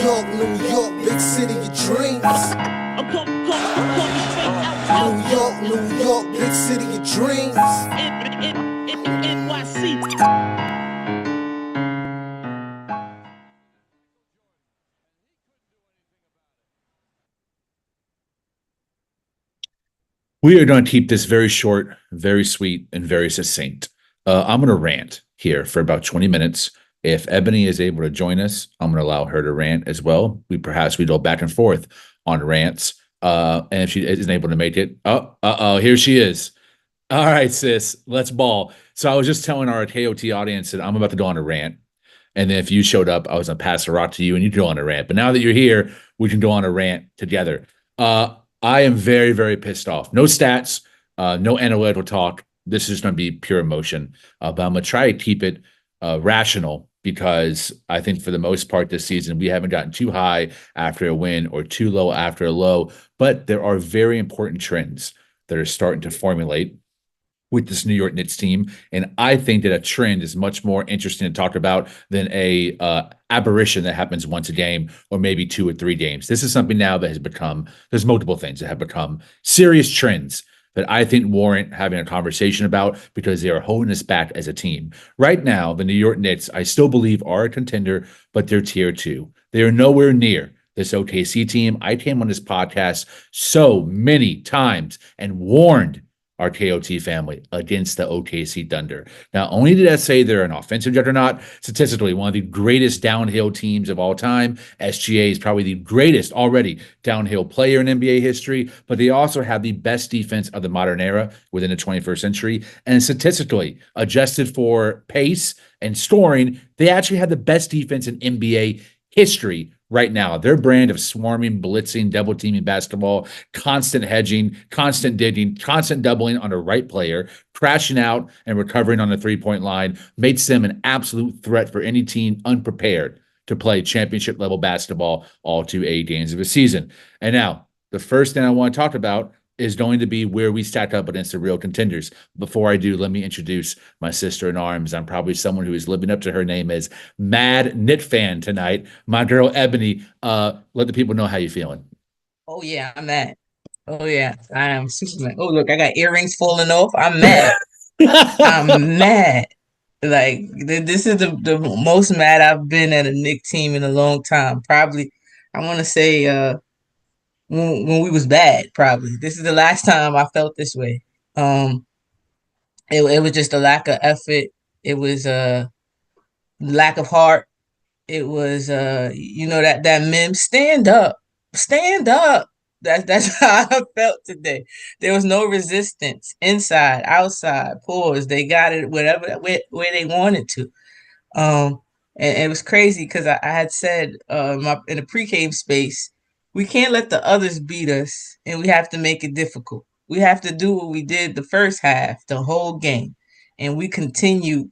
New York, big city of dreams. New York, big city of dreams. We are going to keep this very short, very sweet, and very succinct. I'm going to rant here for about 20 minutes. If Ebony is able to join us, I'm going to allow her to rant as well. We go back and forth on rants. And if she isn't able to make it, here she is. All right, sis, let's ball. So I was just telling our KOT audience that I'm about to go on a rant. And then if you showed up, I was going to pass the rock to you and you go on a rant. But now that you're here, we can go on a rant together. I am very, very pissed off. No stats, no analytical talk. This is going to be pure emotion. But I'm going to try to keep it rational because I think for the most part this season, we haven't gotten too high after a win or too low after a low. But there are very important trends that are starting to formulate with this New York Knicks team. And I think that a trend is much more interesting to talk about than a aberration that happens once a game or maybe 2 or 3 games. This is something now that has become, there's multiple things that have become serious trends that I think warrant having a conversation about because they are holding us back as a team. Right now, the New York Knicks, I still believe are a contender, but they're tier 2. They are nowhere near this OKC team. I came on this podcast so many times and warned our KOT family against the OKC Thunder. Not only did I say they're an offensive juggernaut, statistically one of the greatest downhill teams of all time. SGA is probably the greatest already downhill player in NBA history, but they also have the best defense of the modern era within the 21st century. And statistically, adjusted for pace and scoring, they actually have the best defense in NBA history right now. Their brand of swarming, blitzing, double teaming basketball, constant hedging, constant digging, constant doubling on the right player, crashing out and recovering on the 3-point line makes them an absolute threat for any team unprepared to play championship level basketball all 2 games of a season. And now the first thing I want to talk about is going to be where we stack up against the real contenders. Before I do, let me introduce my sister in arms. I'm probably someone who is living up to her name as Mad Knit Fan tonight. My girl, Ebony, let the people know how you're feeling. Oh yeah, I'm mad. Oh yeah, I am super mad. Oh look, I got earrings falling off. I'm mad. I'm mad. Like this is the most mad I've been at a Knick team in a long time. Probably, I want to say when we was bad. Probably this is the last time I felt this way. It was just a lack of effort. It was a lack of heart. It was that meme, stand up. That's how I felt today. There was no resistance inside, outside, pause. They got it whatever where they wanted to. And it was crazy because I had said in the pre-game space, we can't let the others beat us, and we have to make it difficult. We have to do what we did the first half, the whole game, and we just continue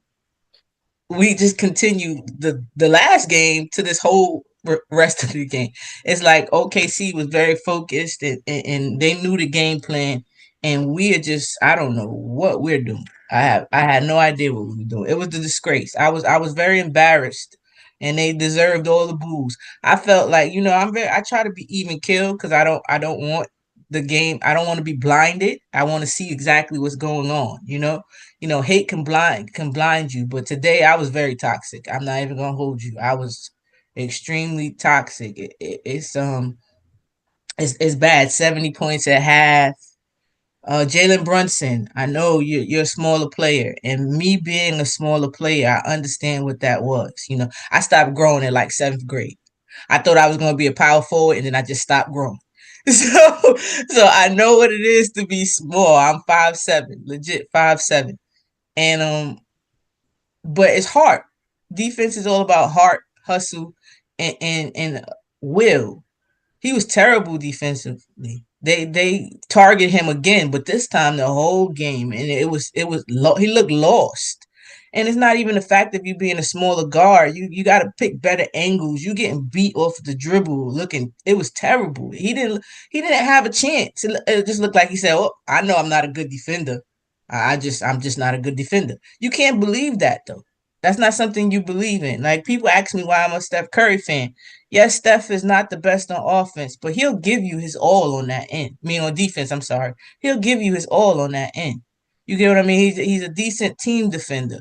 the last game to this whole rest of the game. It's like OKC was very focused and they knew the game plan, and we are just I don't know what we're doing. I had no idea what we were doing. It was a disgrace. I was very embarrassed, and they deserved all the boos. I felt like I try to be even kill because I don't want the game. I don't want to be blinded. I want to see exactly what's going on. Hate can blind you. But today I was very toxic. I'm not even gonna hold you. I was extremely toxic. It's bad. 70 points at half. Jalen Brunson, I know you're a smaller player, and me being a smaller player, I understand what that was. I stopped growing in like 7th grade. I thought I was gonna be a power forward, and then I just stopped growing. So I know what it is to be small. I'm 5'7", legit 5'7", and but it's heart. Defense is all about heart, hustle, and will. He was terrible defensively. They target him again, but this time the whole game, and he looked lost. And it's not even the fact of you being a smaller guard. You got to pick better angles. You getting beat off the dribble. It was terrible. He didn't have a chance. It just looked like he said, "Oh, I know I'm not a good defender. I'm just not a good defender." You can't believe that though. That's not something you believe in. Like, people ask me why I'm a Steph Curry fan. Yes, Steph is not the best on offense, but he'll give you his all on that end. I mean, on defense, I'm sorry. He'll give you his all on that end. You get what I mean? He's a decent team defender.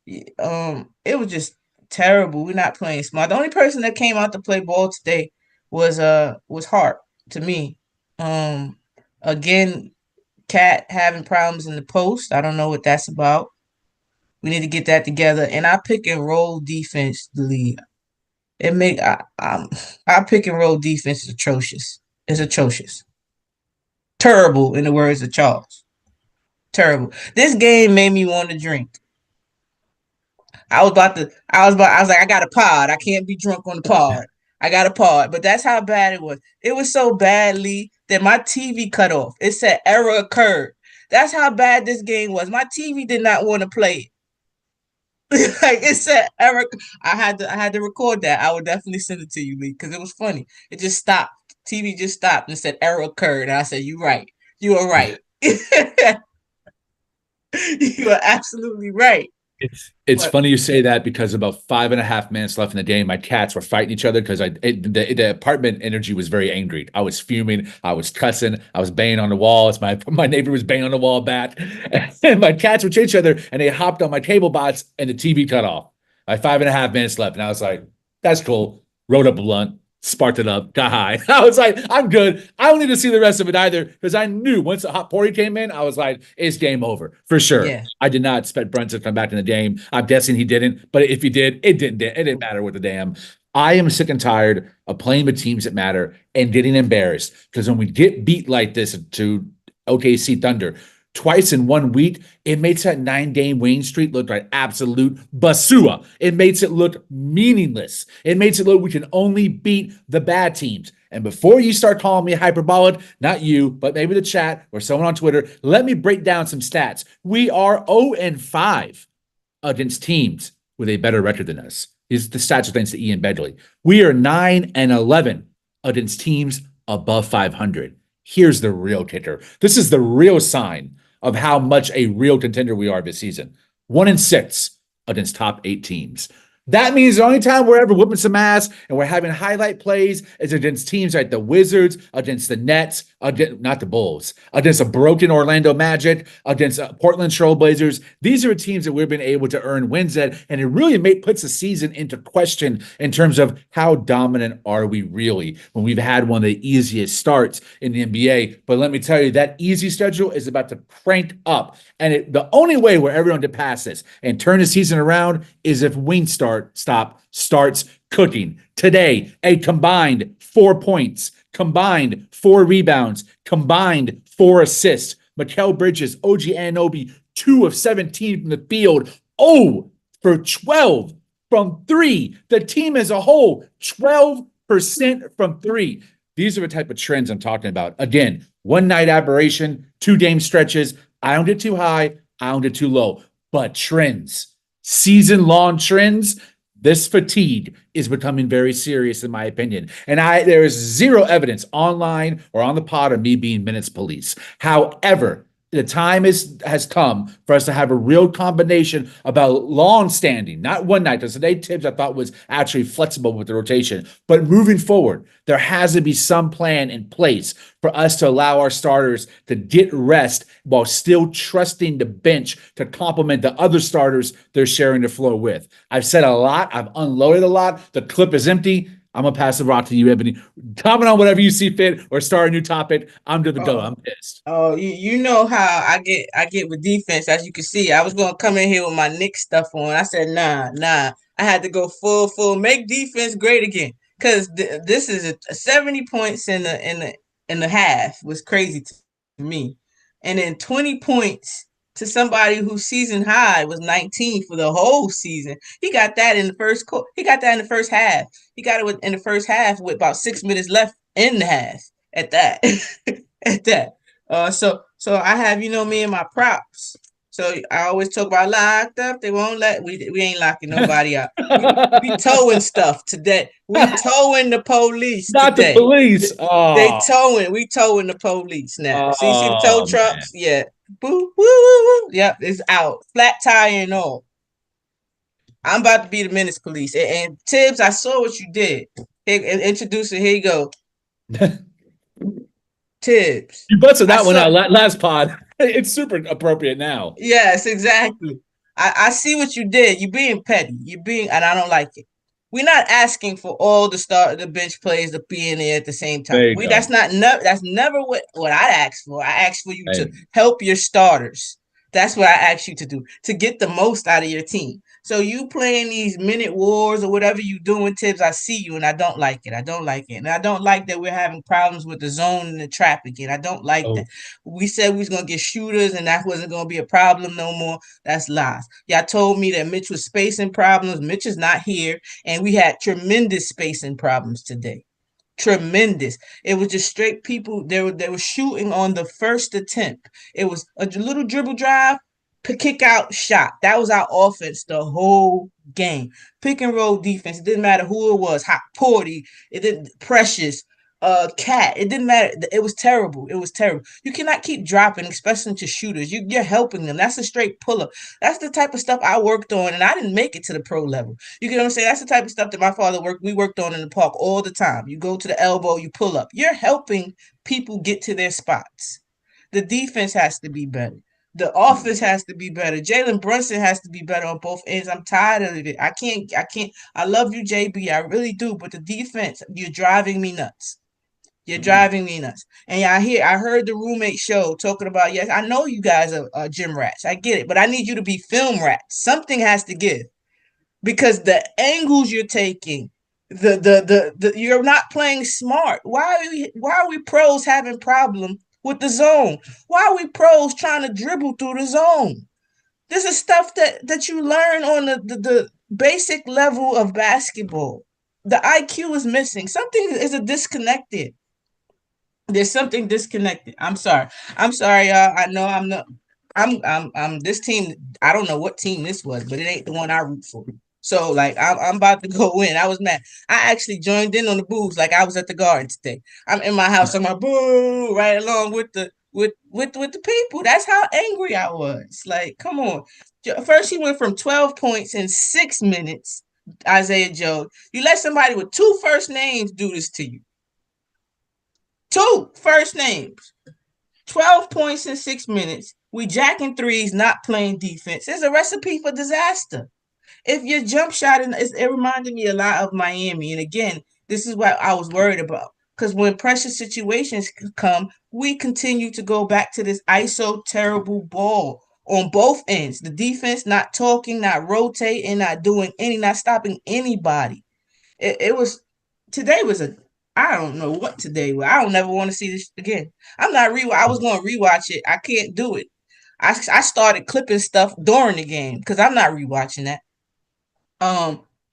It was just terrible. We're not playing smart. The only person that came out to play ball today was Hart to me. Again, Cat having problems in the post. I don't know what that's about. We need to get that together. And our pick and roll defense, the league, our pick and roll defense is atrocious. It's atrocious. Terrible, in the words of Charles. Terrible. This game made me want to drink. I was like, I got a pod. I can't be drunk on the pod. I got a pod. But that's how bad it was. It was so badly that my TV cut off. It said error occurred. That's how bad this game was. My TV did not want to play it. Like, it said error. I had to record that. I would definitely send it to you, Lee, because it was funny. It just stopped. TV just stopped and said error occurred. And I said, "You right. You are right." You are absolutely right. It's funny you say that, because about 5.5 minutes left in the game, my cats were fighting each other because the apartment energy was very angry. I was fuming, I was cussing, I was banging on the walls. My neighbor was banging on the wall back, and my cats would chase each other, and they hopped on my table bots, and the TV cut off. 5.5 minutes left, and I was like, "That's cool." Rolled up a blunt, sparked it up, got high. I was like, "I'm good. I don't need to see the rest of it either," because I knew once the hot porty came in, I was like, it's game over for sure. Yeah. I did not expect Brunson to come back in the game. I'm guessing he didn't, but if he did, it didn't matter with the damn. I am sick and tired of playing with teams that matter and getting embarrassed, because when we get beat like this to OKC Thunder twice in 1 week, it makes that 9-game winning streak look like absolute basua. It makes it look meaningless. It makes it look we can only beat the bad teams. And before you start calling me hyperbolic, not you, but maybe the chat or someone on Twitter, let me break down some stats. We are 0-5 against teams with a better record than us. These are the stats thanks to Ian Bedley. We are 9-11 against teams above 500. Here's the real kicker. This is the real sign of how much a real contender we are this season. 1-6 against top 8 teams. That means the only time we're ever whooping some ass and we're having highlight plays is against teams like the Wizards, against the Nets, not the Bulls, against a broken Orlando Magic, against Portland Trailblazers. These are teams that we've been able to earn wins at, and it really puts the season into question in terms of how dominant are we really when we've had one of the easiest starts in the NBA. But let me tell you, that easy schedule is about to crank up, and the only way we're ever going to pass this and turn the season around is if Wingstart starts cooking. Today, a combined 4 points, combined 4 rebounds, combined 4 assists. Mikal Bridges, OG Anunoby, 2 of 17 from the field, 0 for 12 from 3. The team as a whole, 12% from 3. These are the type of trends I'm talking about. Again, 1 night aberration, 2-game stretches. I don't get too high, I don't get too low, but trends, season-long trends. This fatigue is becoming very serious, in my opinion. And there is zero evidence online or on the pod of me being minutes police. However, the time has come for us to have a real combination about long-standing, not one night, because today Tibbs I thought was actually flexible with the rotation, but moving forward, there has to be some plan in place for us to allow our starters to get rest while still trusting the bench to complement the other starters they're sharing the floor with. I've said a lot. I've unloaded a lot. The clip is empty. I'm going to pass the rock to you, Ebony. Comment on whatever you see fit or start a new topic. I'm good to go. I'm pissed. Oh, you know how I get with defense. As you can see, I was going to come in here with my Knicks stuff on. I said, nah. I had to go full, make defense great again. Because this is 70 points in the half was crazy to me. And then 20 points to somebody whose season high was 19 for the whole season. He got that in the first quarter. He got that in the first half. He got it in the first half with about 6 minutes left in the half at that. At that. So I have, me and my props. So I always talk about locked up. They won't we ain't locking nobody up. We towing stuff today. We towing the police Not today. The police. We towing the police now. See the tow trucks? Man. Yeah. Boo, woo. Yep, it's out. Flat tire and all. I'm about to be the menace police. And Tibbs, I saw what you did. Introduce it. Here you go. Tibbs. You busted that one out last pod. It's super appropriate now. Yes, exactly. I see what you did. You're being petty. And I don't like it. We're not asking for all the bench players to be in there at the same time. That's never what I asked for. I asked for you to help your starters. That's what I asked you to do, to get the most out of your team. So you playing these minute wars or whatever you doing, Tibbs, I see you, and I don't like it. I don't like it. And I don't like that we're having problems with the zone and the trap again. I don't like that. We said we was going to get shooters, and that wasn't going to be a problem no more. That's lies. Y'all told me that Mitch was spacing problems. Mitch is not here, and we had tremendous spacing problems today. Tremendous. It was just straight people. They were shooting on the first attempt. It was a little dribble drive, kick out shot. That was our offense the whole game. Pick and roll defense. It didn't matter who it was. Hot Porty. It didn't Precious. Cat. It didn't matter. It was terrible. It was terrible. You cannot keep dropping, especially to shooters. You're helping them. That's a straight pull-up. That's the type of stuff I worked on, and I didn't make it to the pro level. You get what I'm saying? That's the type of stuff that my father we worked on in the park all the time. You go to the elbow, you pull up. You're helping people get to their spots. The defense has to be better. The offense has to be better. Jalen Brunson has to be better on both ends. I'm tired of it. I can't. I love you, JB. I really do. But the defense, you're driving me nuts. You're driving me nuts. And I heard the roommate show talking about, yes, I know you guys are gym rats. I get it. But I need you to be film rats. Something has to give. Because the angles you're taking, you're not playing smart. Why are we pros having problem with the zone? Why are we pros trying to dribble through the zone? This is stuff that you learn on the basic level of basketball. The IQ is missing. Something is disconnected. There's something disconnected. I'm sorry, y'all. I know I'm not. I'm this team. I don't know what team this was, but it ain't the one I root for. So like I'm about to go in. I was mad. I actually joined in on the boos like I was at the Garden today. I'm in my house. I'm like boo right along with the people. That's how angry I was. Like, come on. First he went from 12 points in 6 minutes. Isaiah Joe. You let somebody with 2 first names do this to you. 2 first names. 12 points in 6 minutes. We jacking threes, not playing defense. It's a recipe for disaster. If your jump shot, it reminded me a lot of Miami. And again, this is what I was worried about. Because when pressure situations come, we continue to go back to this ISO terrible ball on both ends. The defense not talking, not rotating, not doing not stopping anybody. Today was I don't know what today was. I don't never want to see this again. I was going to rewatch it. I can't do it. I started clipping stuff during the game because I'm not rewatching that.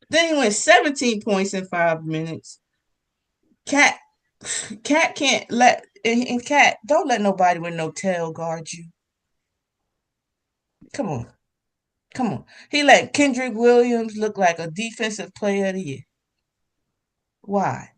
Then he went 17 points in 5 minutes. Cat can't let and Cat, don't let nobody with no tail guard you. Come on. He let Kendrick Williams look like a defensive player of the year. Why?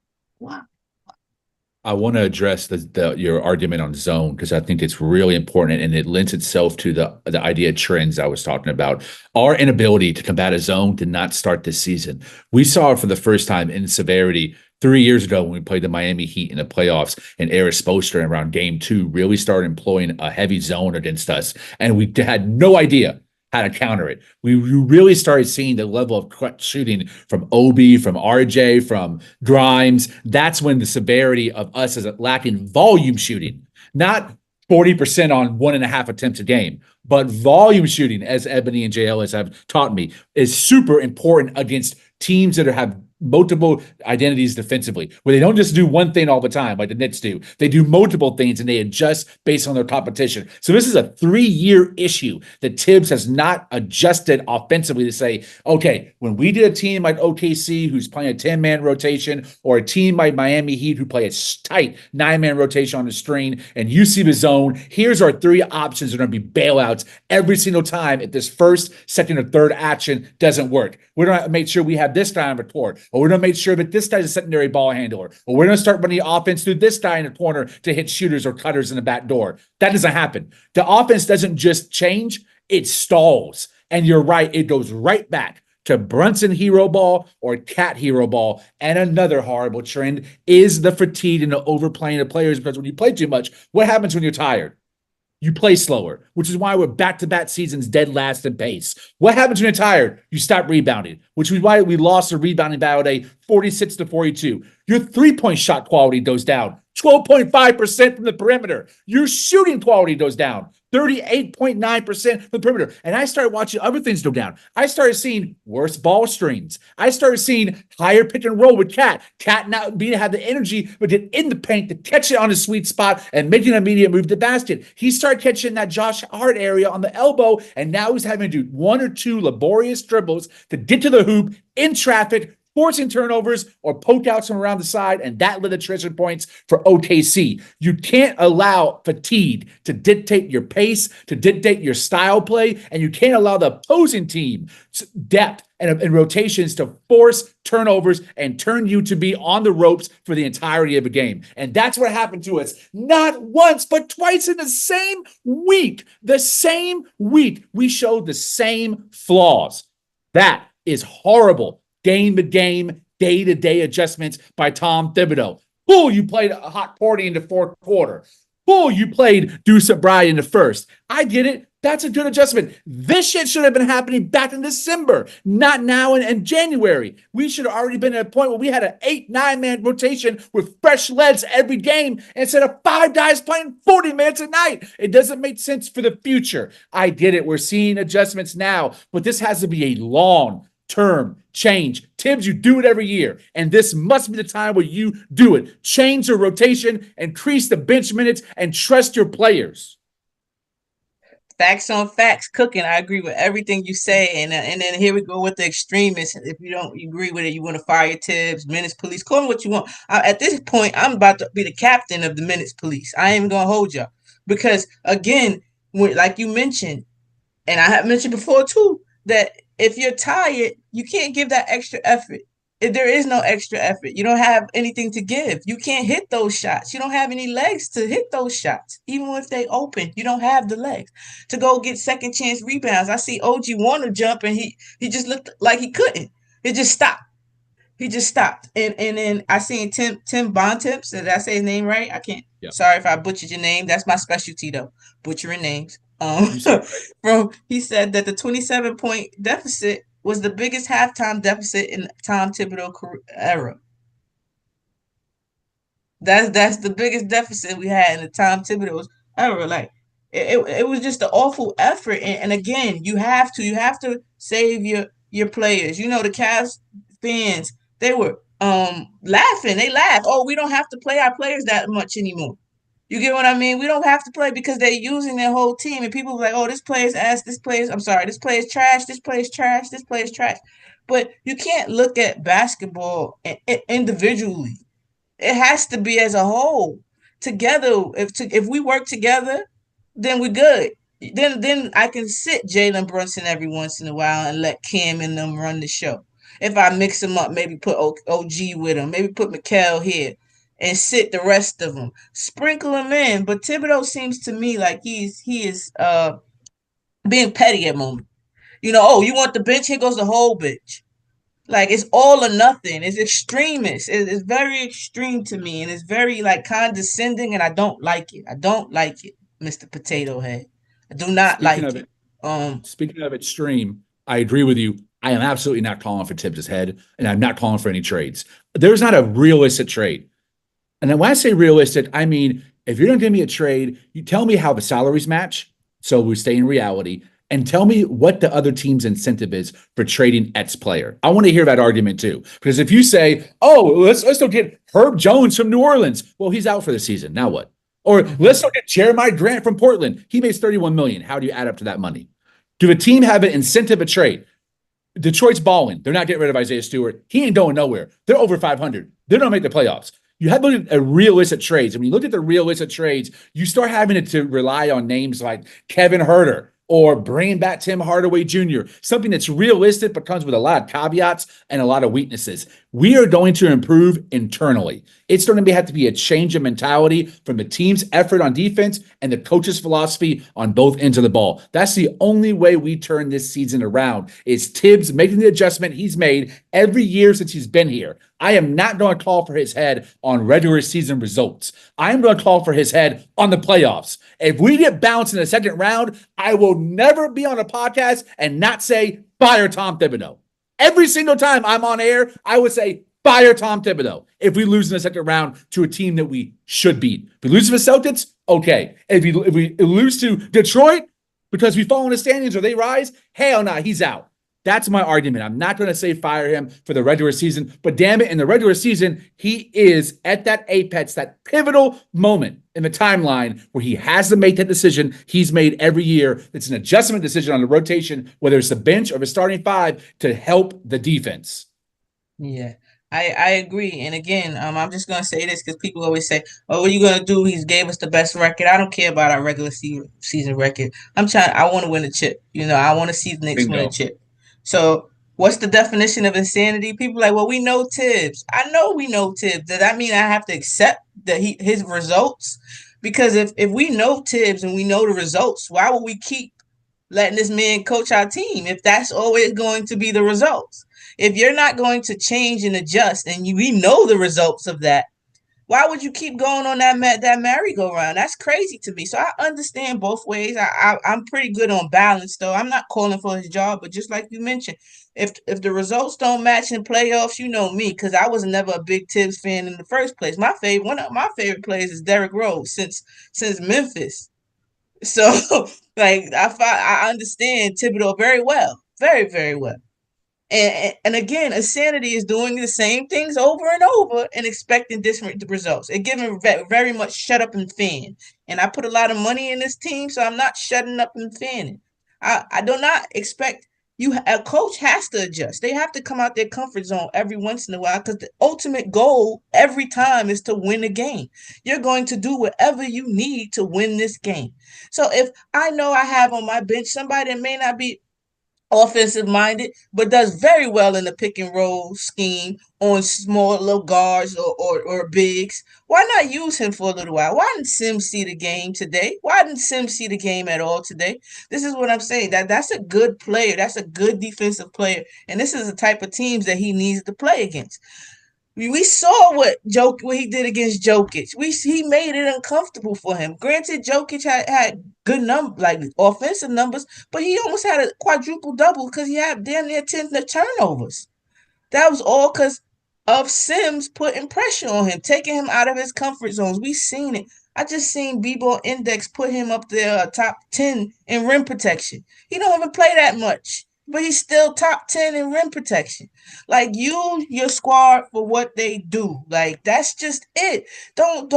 I want to address your argument on zone because I think it's really important and it lends itself to the idea of trends I was talking about. Our inability to combat a zone did not start this season. We saw it for the first time in severity 3 years ago when we played the Miami Heat in the playoffs, and Erik Spoelstra around game 2 really started employing a heavy zone against us, and we had no idea how to counter it. We really started seeing the level of shooting from Obi, from RJ, from Grimes. That's when the severity of us as lacking volume shooting, not 40% on 1.5 attempts a game, but volume shooting, as Ebony and JLS have taught me, is super important against teams that have multiple identities defensively, where they don't just do one thing all the time like the Knicks do. They do multiple things and they adjust based on their competition. So this is a 3-year issue that Tibbs has not adjusted offensively to say, okay, when we did a team like OKC who's playing a 10-man rotation, or a team like Miami Heat who play a tight 9-man rotation on the screen, and you see the zone, here's our 3 options that are going to be bailouts every single time if this first, second, or third action doesn't work. We're going to make sure we have this guy on the court, or we're going to make sure that this guy's a secondary ball handler, or we're going to start running the offense through this guy in the corner to hit shooters or cutters in the back door. That doesn't happen. The offense doesn't just change, it stalls. And you're right, it goes right back to Brunson hero ball or Cat hero ball. And another horrible trend is the fatigue and the overplaying of players, because when you play too much, what happens when you're tired? You play slower, which is why we're back-to-back seasons dead last in pace. What happens when you're tired? You stop rebounding, which is why we lost a rebounding battle today, 46-42. Your three-point shot quality goes down, 12.5% from the perimeter. Your shooting quality goes down, 38.9% from the perimeter. And I started watching other things go down. I started seeing worse ball screens. I started seeing higher pick and roll with Cat. Cat not being have the energy, but get in the paint to catch it on a sweet spot and making an immediate move to the basket. He started catching that Josh Hart area on the elbow, and now he's having to do one or two laborious dribbles to get to the hoop in traffic, forcing turnovers or poke outs from around the side, and that led to transition points for OKC. You can't allow fatigue to dictate your pace, to dictate your style play, and you can't allow the opposing team depth and rotations to force turnovers and turn you to be on the ropes for the entirety of a game. And that's what happened to us. Not once, but twice in the same week. The same week, we showed the same flaws. That is horrible. Game-to-game, day-to-day adjustments by Tom Thibodeau. Cool, you played a hot party in the fourth quarter. Cool, you played Deuce Bryan in the first. I get it. That's a good adjustment. This shit should have been happening back in December, not now in January. We should have already been at a point where we had an 8-9-man rotation with fresh legs every game instead of 5 guys playing 40 minutes a night. It doesn't make sense for the future. I get it. We're seeing adjustments now, but this has to be a long-term change. Tibbs, you do it every year, and this must be the time where you do it. Change the rotation, increase the bench minutes, and trust your players. Facts on facts, cooking. I agree with everything you say, and then here we go with the extremists. If you don't agree with it, you want to fire Tibbs, minutes police. Call me what you want. At this point, I'm about to be the captain of the minutes police. I ain't even gonna hold y'all, because again, like you mentioned, and I have mentioned before too, that if you're tired, you can't give that extra effort. If there is no extra effort, you don't have anything to give. You can't hit those shots. You don't have any legs to hit those shots. Even if they open, you don't have the legs to go get second chance rebounds. I see OG want to jump, and he just looked like he couldn't. It just stopped. He just stopped. And then I seen Tim Bontemps. Did I say his name right? I can't. Yep. Sorry if I butchered your name. That's my specialty though, butchering names. He said that the 27-point deficit was the biggest halftime deficit in Tom Thibodeau era. That's the biggest deficit we had in the Tom Thibodeau's era. Like it was just an awful effort. And again, you have to save your players. You know, the Cavs fans, they were laughing. They laughed. Oh, we don't have to play our players that much anymore. You get what I mean? We don't have to play because they're using their whole team. And people are like, oh, this player's ass, this player's trash, this player's trash, this player's trash. But you can't look at basketball individually. It has to be as a whole. Together, if we work together, then we're good. Then I can sit Jalen Brunson every once in a while and let Cam and them run the show. If I mix them up, maybe put OG with them, maybe put Mikal here, and sit the rest of them, sprinkle them in. But Thibodeau seems to me like he is being petty at the moment. You know, oh, you want the bench? Here goes the whole bench. Like it's all or nothing. It's extremist. It's very extreme to me, and it's very like condescending, and I don't like it. I don't like it, Mr. Potato Head. I do not like it. Speaking of extreme, I agree with you. I am absolutely not calling for Tibbs' head, and I'm not calling for any trades. There's not a realistic trade. And then when I say realistic, I mean, if you're going to give me a trade, you tell me how the salaries match, so we stay in reality, and tell me what the other team's incentive is for trading X player. I want to hear that argument too. Because if you say, oh, let's go get Herb Jones from New Orleans. Well, he's out for the season. Now what? Or let's go get Jeremiah Grant from Portland. He makes $31 million. How do you add up to that money? Do a team have an incentive to trade? Detroit's balling. They're not getting rid of Isaiah Stewart. He ain't going nowhere. They're over 500. They're going to make the playoffs. You have to look at realistic trades. And when you look at the realistic trades, you start having to rely on names like Kevin Huerter or bringing back Tim Hardaway Jr., something that's realistic but comes with a lot of caveats and a lot of weaknesses. We are going to improve internally. It's going to have to be a change of mentality from the team's effort on defense and the coach's philosophy on both ends of the ball. That's the only way we turn this season around, is Tibbs making the adjustment he's made every year since he's been here. I am not going to call for his head on regular season results. I am going to call for his head on the playoffs. If we get bounced in the second round, I will never be on a podcast and not say, fire Tom Thibodeau. Every single time I'm on air, I would say, fire Tom Thibodeau if we lose in the second round to a team that we should beat. If we lose to the Celtics, okay. If we lose to Detroit because we fall in the standings or they rise, hell no, he's out. That's my argument. I'm not going to say fire him for the regular season, but damn it, in the regular season, he is at that apex, that pivotal moment in the timeline where he has to make that decision he's made every year. It's an adjustment decision on the rotation, whether it's the bench or the starting five, to help the defense. Yeah, I agree. And again, I'm just gonna say this because people always say, "Oh, what are you gonna do? He's gave us the best record." I don't care about our regular season record. I want to win a chip. I want to see the Knicks win a chip. So what's the definition of insanity? People are like, well, we know Tibbs. I know we know Tibbs. Does that mean I have to accept his results? Because if we know Tibbs and we know the results, why would we keep letting this man coach our team if that's always going to be the results? If you're not going to change and adjust and we know the results of that, why would you keep going on that merry-go-round? That's crazy to me. So I understand both ways. I'm pretty good on balance, though. I'm not calling for his job, but just like you mentioned, if the results don't match in playoffs, you know me, because I was never a big Tibbs fan in the first place. One of my favorite players is Derrick Rose since Memphis. So, like, I understand Thibodeau very well, very, very well. And again, insanity is doing the same things over and over and expecting different results. It gives very much shut up and fan. And I put a lot of money in this team, so I'm not shutting up and fanning. I do not expect a coach has to adjust. They have to come out their comfort zone every once in a while because the ultimate goal every time is to win a game. You're going to do whatever you need to win this game. So if I know I have on my bench somebody that may not be offensive minded, but does very well in the pick and roll scheme on small little guards or bigs, why not use him for a little while? Why didn't Sims see the game today? Why didn't Sims see the game at all today? This is what I'm saying. That's a good player. That's a good defensive player. And this is the type of teams that he needs to play against. We saw what he did against Jokic. He made it uncomfortable for him. Granted, Jokic had good offensive numbers, but he almost had a quadruple double because he had damn near 10 turnovers. That was all because of Sims putting pressure on him, taking him out of his comfort zones. We seen it. I just seen B-Ball Index put him up there top 10 in rim protection. He don't even play that much, but he's still top 10 in rim protection. Like, use your squad for what they do. Like, that's just it. Don't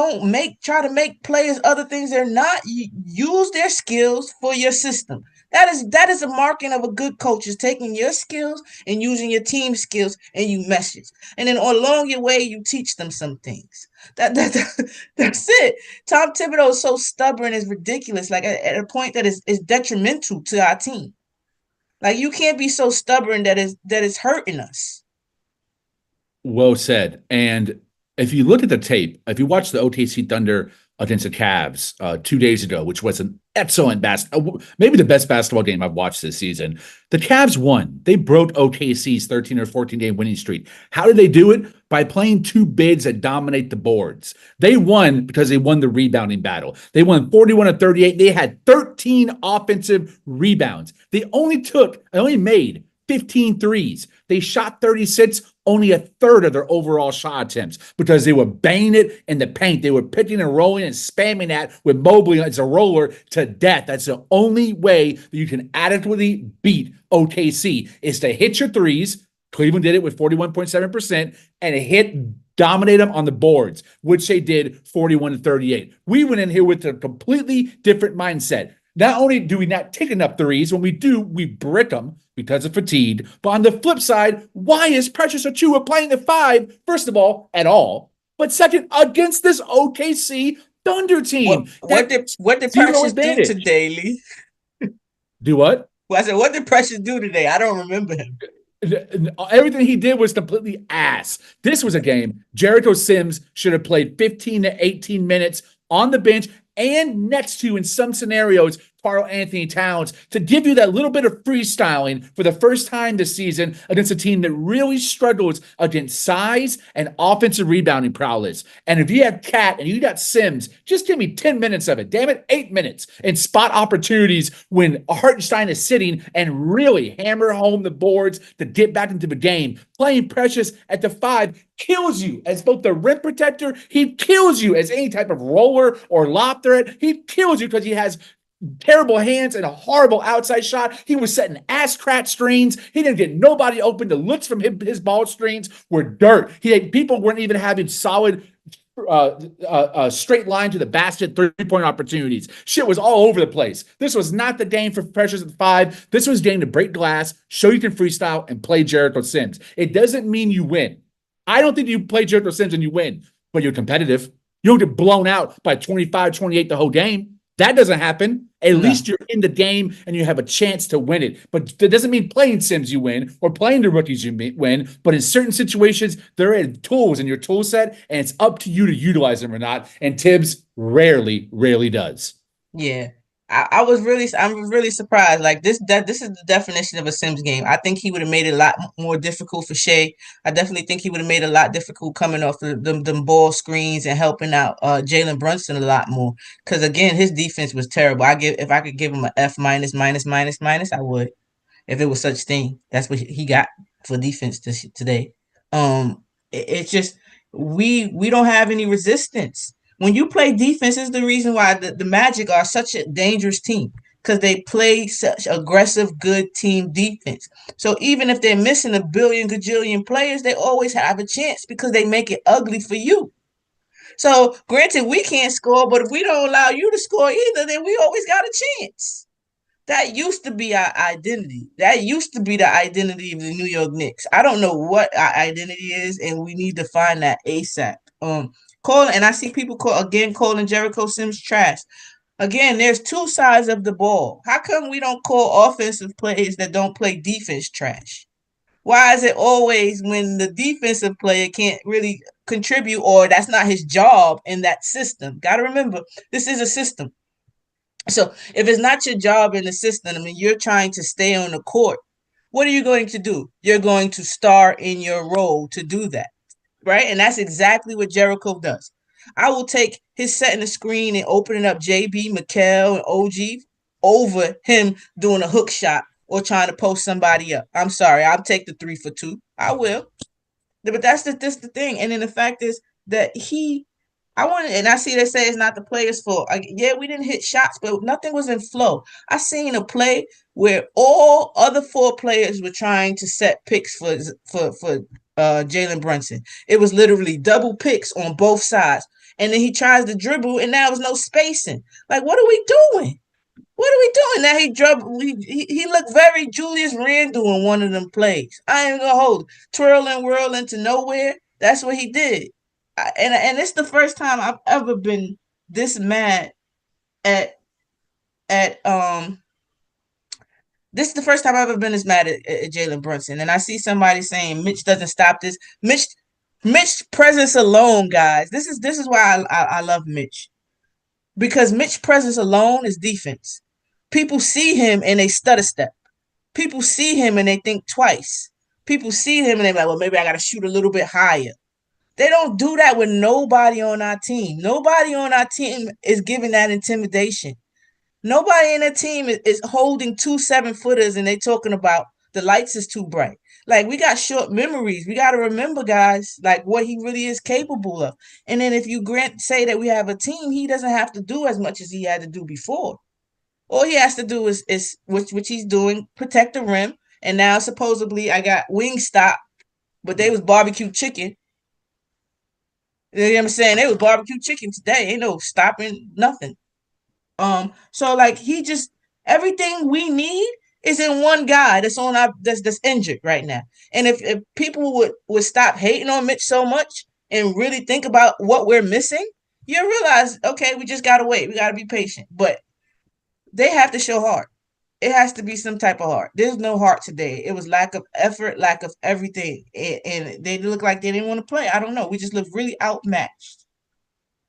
try to make players other things they're not. Use their skills for your system. That is a marking of a good coach, is taking your skills and using your team skills, and you message. And then along your way, you teach them some things. That's it. Tom Thibodeau is so stubborn, it's ridiculous. Like, at a point that is detrimental to our team. Like, you can't be so stubborn that is hurting us. Well said. And if you look at the tape, if you watch the OKC Thunder against the Cavs 2 days ago, which was an excellent maybe the best basketball game I've watched this season, the Cavs won. They broke OKC's 13 or 14 game winning streak. How did they do it? By playing two bigs that dominate the boards. They won because they won the rebounding battle. They won 41-38. They had 13 offensive rebounds. They only made 15 threes. They shot 36, only a third of their overall shot attempts, because they were banging it in the paint. They were picking and rolling and spamming that with Mobley as a roller to death. That's the only way that you can adequately beat OKC, is to hit your threes. Cleveland did it with 41.7% and dominate them on the boards, which they did 41-38. We went in here with a completely different mindset. Not only do we not take enough threes, when we do, we brick them because of fatigue. But on the flip side, why is Precious Achiuwa playing the 5, first of all, at all? But second, against this OKC Thunder team. What did Precious do today, Lee? Do what? Well, I said, what did Precious do today? I don't remember him. Everything he did was completely ass. This was a game Jericho Sims should have played 15 to 18 minutes on the bench and next to, in some scenarios, Karl-Anthony Towns to give you that little bit of freestyling for the first time this season against a team that really struggles against size and offensive rebounding prowess. And if you have Cat and you got Sims, just give me 10 minutes of it. Damn it, 8 minutes and spot opportunities when Hartenstein is sitting and really hammer home the boards to get back into the game. Playing Precious at the 5 kills you as both the rim protector. He kills you as any type of roller or lob threat. He kills you because he has terrible hands and a horrible outside shot. He was setting ass crack screens. He didn't get nobody open. The looks from his ball screens were dirt. People weren't even having solid straight line to the basket 3-point opportunities. Shit was all over the place. This was not the game for Precious at the 5. This was the game to break glass, show you can freestyle, and play Jericho Sims. It doesn't mean you win. I don't think you play Jericho Sims and you win, but you're competitive. You don't get blown out by 25, 28 the whole game. That doesn't happen. At least you're in the game and you have a chance to win it. But that doesn't mean playing Sims you win or playing the rookies you win. But in certain situations, there are tools in your tool set, and it's up to you to utilize them or not. And Tibbs rarely does. Yeah. I'm really surprised. Like this is the definition of a Sims game. I think he would have made it a lot more difficult for Shea. I definitely think he would have made it a lot difficult coming off them ball screens and helping out Jalen Brunson a lot more. Because again, his defense was terrible. If I could give him an F minus, I would. If it was such thing, that's what he got for defense today. It's just we don't have any resistance. When you play defense, is the reason why the Magic are such a dangerous team, because they play such aggressive, good team defense. So even if they're missing a billion gajillion players, they always have a chance because they make it ugly for you. So granted, we can't score, but if we don't allow you to score either, then we always got a chance. That used to be our identity. That used to be the identity of the New York Knicks. I don't know what our identity is, and we need to find that ASAP. Calling, and I see people calling Jericho Sims trash. Again, there's two sides of the ball. How come we don't call offensive plays that don't play defense trash? Why is it always when the defensive player can't really contribute, or that's not his job in that system? Got to remember, this is a system. So if it's not your job in the system, I mean, you're trying to stay on the court, what are you going to do? You're going to star in your role to do that. Right? And that's exactly what Jericho does. I will take his setting the screen and opening up JB, Mikal, and OG over him doing a hook shot or trying to post somebody up. I'm sorry. I'll take the 3 for 2. I will. But that's the thing. And then the fact is that I see they say it's not the player's fault. Yeah, we didn't hit shots, but nothing was in flow. I seen a play where all other 4 players were trying to set picks for Jalen Brunson. It was literally double picks on both sides. And then he tries to dribble, and now there's no spacing. Like, what are we doing? What are we doing? Now he looked very Julius Randle in one of them plays. I ain't gonna hold it. Twirling, whirling to nowhere. That's what he did. And it's the first time I've ever been this mad at this is the first time I've ever been this mad at Jalen Brunson. And I see somebody saying Mitch doesn't stop this. Mitch presence alone, guys. This is why I love Mitch. Because Mitch presence alone is defense. People see him and they stutter step. People see him and they think twice. People see him and they're like, well, maybe I got to shoot a little bit higher. They don't do that with nobody on our team. Nobody on our team is giving that intimidation. Nobody in the team is holding 2 7-footers and they talking about the lights is too bright. Like, we got short memories. We got to remember, guys, like what he really is capable of. And then if you say that we have a team, he doesn't have to do as much as he had to do before. All he has to do is which he's doing, protect the rim. And now supposedly I got Wingstop, but they was barbecue chicken. You know what I'm saying? They was barbecue chicken today. Ain't no stopping nothing. So like everything we need is in one guy that's injured right now. And if people would stop hating on Mitch so much and really think about what we're missing, you realize, okay, we just gotta wait. We gotta be patient. But they have to show heart. it has to be some type of heart. There's no heart today. It was lack of effort, lack of everything, and they look like they didn't want to play. I don't know. We just look really outmatched.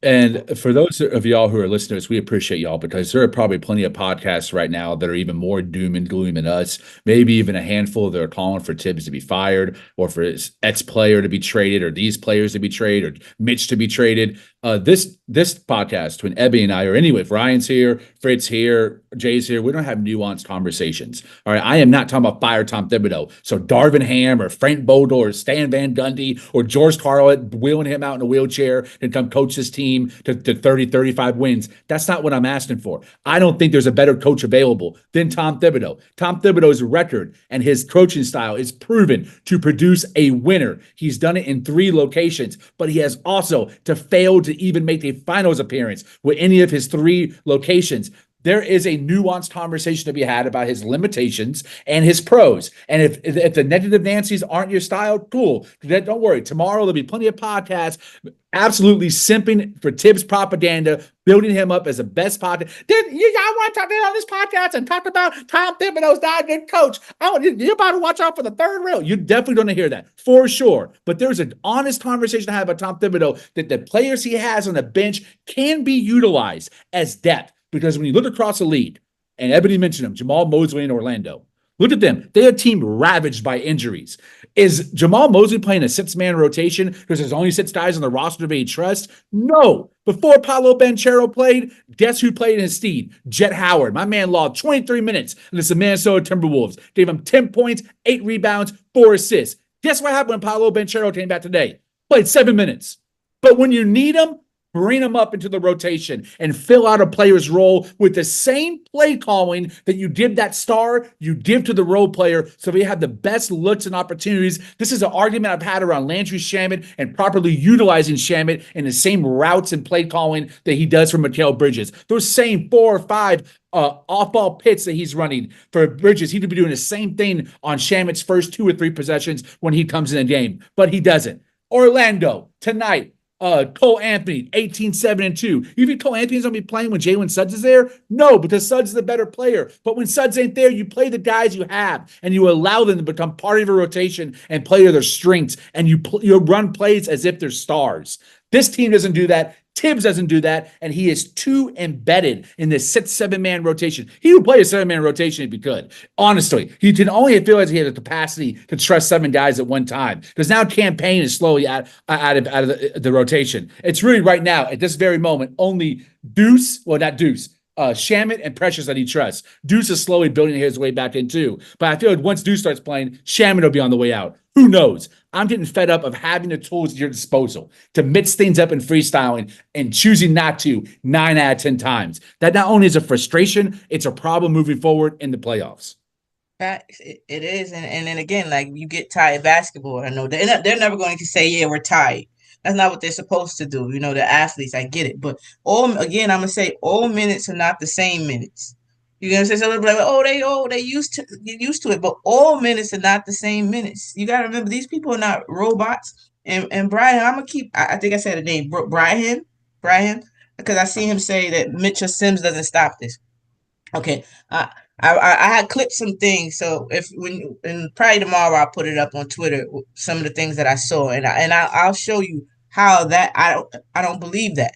And for those of y'all who are listeners, we appreciate y'all because there are probably plenty of podcasts right now that are even more doom and gloom than us. Maybe even a handful that are calling for Tibbs to be fired or for his ex-player to be traded or these players to be traded or Mitch to be traded. This podcast between Ebby and I, or anyway, if Ryan's here, Fritz here, Jay's here, we don't have nuanced conversations. All right, I am not talking about fire Tom Thibodeau. So Darvin Ham or Frank Bodel or Stan Van Gundy or George Karl wheeling him out in a wheelchair and come coach his team to 30, 35 wins. That's not what I'm asking for. I don't think there's a better coach available than Tom Thibodeau. Tom Thibodeau's record and his coaching style is proven to produce a winner. He's done it in 3 locations, but he has also to fail to even make a finals appearance with any of his 3 locations. There is a nuanced conversation to be had about his limitations and his pros. And if the negative Nancy's aren't your style, cool. Don't worry. Tomorrow there'll be plenty of podcasts absolutely simping for Tibbs propaganda, building him up as the best podcast. Y'all want to talk on this podcast and talk about Tom Thibodeau's not a good coach. You're about to watch out for the third rail. You're definitely going to hear that for sure. But there's an honest conversation to have about Tom Thibodeau that the players he has on the bench can be utilized as depth. Because when you look across the league, and Ebony mentioned them, Jamal Mosley in Orlando, look at them. They're a team ravaged by injuries. Is Jamal Mosley playing a 6-man rotation because there's only 6 guys on the roster they trust? No. Before Paolo Banchero played, guess who played in his stead? Jet Howard. My man logged 23 minutes against the Minnesota Timberwolves. Gave him 10 points, 8 rebounds, 4 assists. Guess what happened when Paolo Banchero came back today? Played 7 minutes. But when you need him, bring them up into the rotation and fill out a player's role with the same play calling that you give that star, you give to the role player so they have the best looks and opportunities. This is an argument I've had around Landry Shamet and properly utilizing Shamet in the same routes and play calling that he does for Mikal Bridges. Those same 4 or 5 off-ball pits that he's running for Bridges, he could be doing the same thing on Shamet's first 2 or 3 possessions when he comes in a game, but he doesn't. Orlando, tonight, Cole Anthony, 18-7-2. You think Cole Anthony's going to be playing when Jalen Suggs is there? No, because Suggs is the better player. But when Suggs ain't there, you play the guys you have, and you allow them to become part of your rotation and play to their strengths, and you run plays as if they're stars. This team doesn't do that. Tibbs doesn't do that, and he is too embedded in this 6-7-man rotation. He would play a 7-man rotation if he could. Honestly, he can only feel like he has the capacity to trust 7 guys at one time because now campaign is slowly out of the rotation. It's really right now, at this very moment, only Shamet and Precious that he trusts. Deuce is slowly building his way back in too. But I feel like once Deuce starts playing, Shamet will be on the way out. Who knows? I'm getting fed up of having the tools at your disposal to mix things up in freestyling and choosing not to 9 out of 10 times. That not only is a frustration, it's a problem moving forward in the playoffs. It is. And then again, like you get tired basketball. I know they're never going to say, yeah, we're tired. That's not what they're supposed to do. You know, the athletes, I get it. But I'm going to say all minutes are not the same minutes. You're going to say something like, they used to it. But all minutes are not the same minutes. You got to remember, these people are not robots. And Brian, I'm going to keep, I think I said the name, Brian, because I see him say that Mitchell Sims doesn't stop this. Okay. I had clipped some things, so and probably tomorrow I'll put it up on Twitter. Some of the things that I saw, and I'll show you how that I don't believe that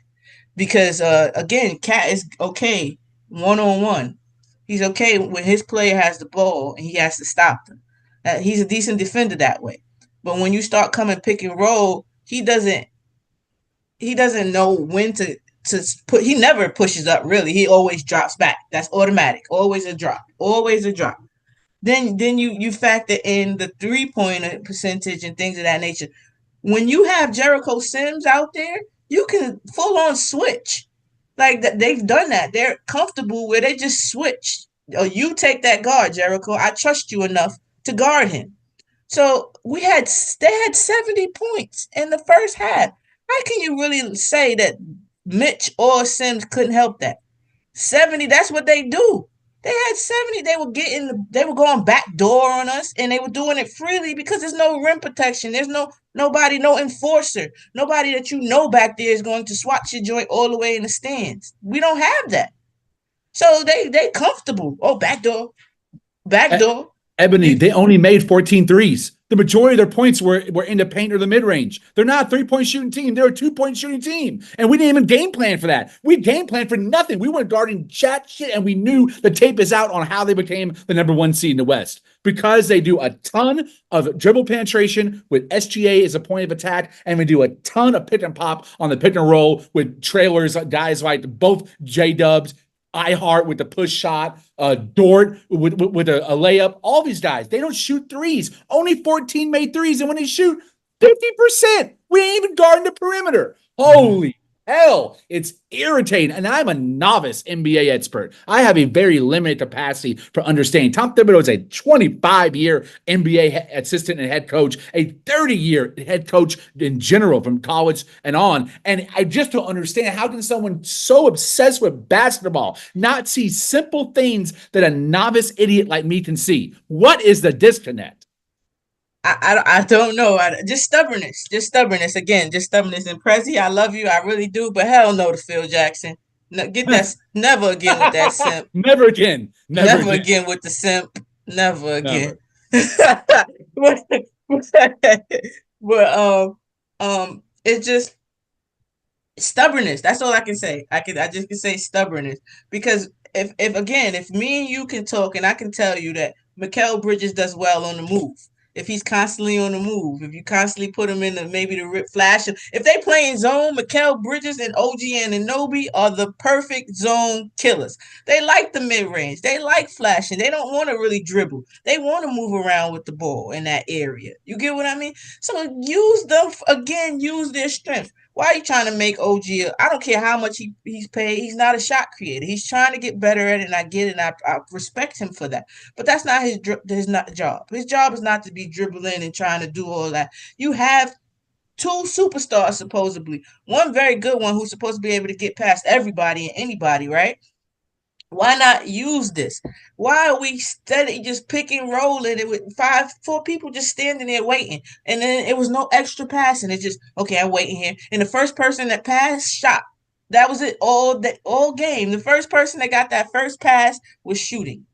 because again, Cat is okay 1-on-1. He's okay when his player has the ball and he has to stop them. He's a decent defender that way, but when you start coming pick and roll, he doesn't know when to put. He never pushes up really. He always drops back. That's automatic. Always a drop. Then you factor in the 3-point percentage and things of that nature. When you have Jericho Sims out there, you can full on switch. Like they've done that. They're comfortable where they just switch. Oh, you take that guard, Jericho. I trust you enough to guard him. So they had 70 points in the first half. How can you really say that Mitch or Sims couldn't help that? 70, that's what they do. They had 70. They were going backdoor on us, and they were doing it freely because there's no rim protection. There's no enforcer. Nobody that you know back there is going to swat your joint all the way in the stands. We don't have that. So they comfortable. Oh, back E- door. Ebony, You they only made 14 threes. The majority of their points were in the paint or the mid range. They're not a 3-point shooting team. They're a 2-point shooting team. And we didn't even game plan for that. We game planned for nothing. We went guarding chat shit, and we knew the tape is out on how they became the number 1 seed in the West because they do a ton of dribble penetration with SGA as a point of attack, and we do a ton of pick and pop on the pick and roll with trailers, guys like both J Dubs, iHeart with the push shot, Dort with a layup. All these guys, they don't shoot threes. Only 14 made threes, and when they shoot, 50%. We ain't even guarding the perimeter. Holy hell, it's irritating. And I'm a novice NBA expert. I have a very limited capacity for understanding. Tom Thibodeau is a 25-year NBA assistant and head coach, a 30-year head coach in general from college and on. And I just don't understand, how can someone so obsessed with basketball not see simple things that a novice idiot like me can see? What is the disconnect? I don't know. Just stubbornness. Just stubbornness. Again, just stubbornness. And Prezi, I love you. I really do. But hell no to Phil Jackson. No, get that. Never again with that simp. Never again. Never again with the simp. Never again. Never. but it's just stubbornness. That's all I can say. I just can say stubbornness. Because if me and you can talk and I can tell you that Mikal Bridges does well on the move. If he's constantly on the move, if you constantly put him in the rip flash, if they play in zone, Mikal Bridges and OG and Anunoby are the perfect zone killers. They like the mid range. They like flashing. They don't want to really dribble. They want to move around with the ball in that area. You get what I mean? So use them again. Use their strength. Why are you trying to make OG? I don't care how much he's paid. He's not a shot creator. He's trying to get better at it, and I get it, and I respect him for that. But that's not his not job. His job is not to be dribbling and trying to do all that. You have two superstars, supposedly. One very good one who's supposed to be able to get past everybody and anybody, right? Why not use this? Why are we steady just picking rolling it with four people just standing there waiting? And then it was no extra passing. It's just, okay, I'm waiting here. And the first person that passed shot. That was it all game. The first person that got that first pass was shooting.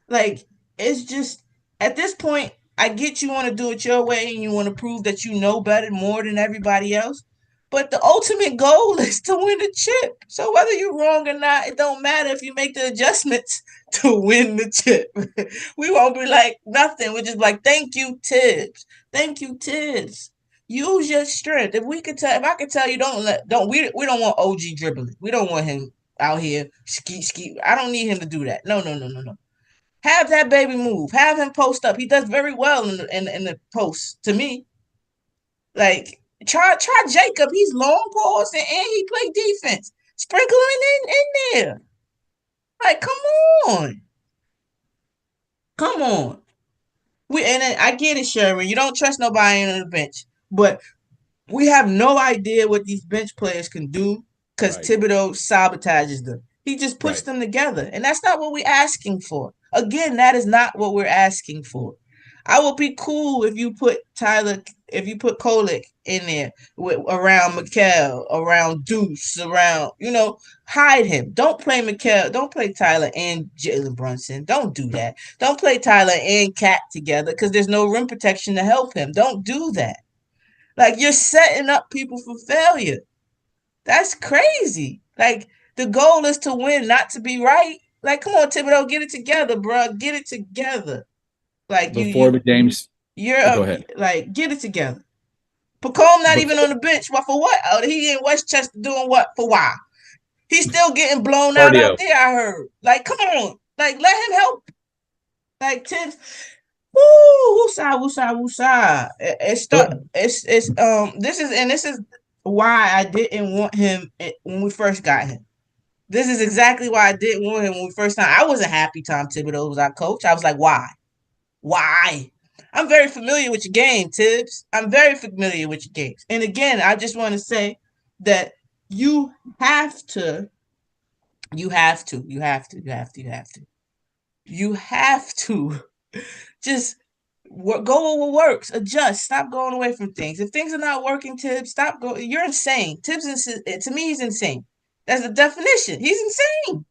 Like, it's just at this point, I get you want to do it your way and you want to prove that you know better more than everybody else. But the ultimate goal is to win the chip. So whether you're wrong or not, it don't matter if you make the adjustments to win the chip. We won't be like nothing. We're just like, thank you, Tibbs. Thank you, Tibbs. Use your strength. If I could tell you, we don't want OG dribbling. We don't want him out here ski. I don't need him to do that. No. Have that baby move. Have him post up. He does very well in the post to me. Like try Jacob. He's long balls and he play defense. Sprinkle him in there. Like come on. I get it, Sherman. You don't trust nobody on the bench, but we have no idea what these bench players can do because Right. Thibodeau sabotages them. He just puts them together, and that's not what we're asking for. Again, that is not what we're asking for. I will be cool if you put Kolick in there around Mikal, around Deuce, around, hide him. Don't play Mikal. Don't play Tyler and Jalen Brunson. Don't do that. Don't play Tyler and Cat together because there's no rim protection to help him. Don't do that. Like, you're setting up people for failure. That's crazy. Like, the goal is to win, not to be right. Like, come on, Thibodeau, get it together, bro. Get it together. Like, Before the games, go ahead. Like, get it together. Pacome not even Before, on the bench. What for what? Oh, he in Westchester doing what? For why? He's still getting blown out cardio. there, I heard. Like, come on. Like, let him help. Like, Tibbs. Woo, woosah. This is why I didn't want him when we first got him. This is exactly why I didn't want him when we first time. I wasn't happy Tom Thibodeau was our coach. I was like, why? Why? I'm very familiar with your game, Tibbs. I'm very familiar with your games. And again, I just want to say that you have to just go over what works, adjust, stop going away from things. If things are not working, Tibbs, stop going. You're insane. Tibbs, to me, he's insane. That's the definition. He's insane.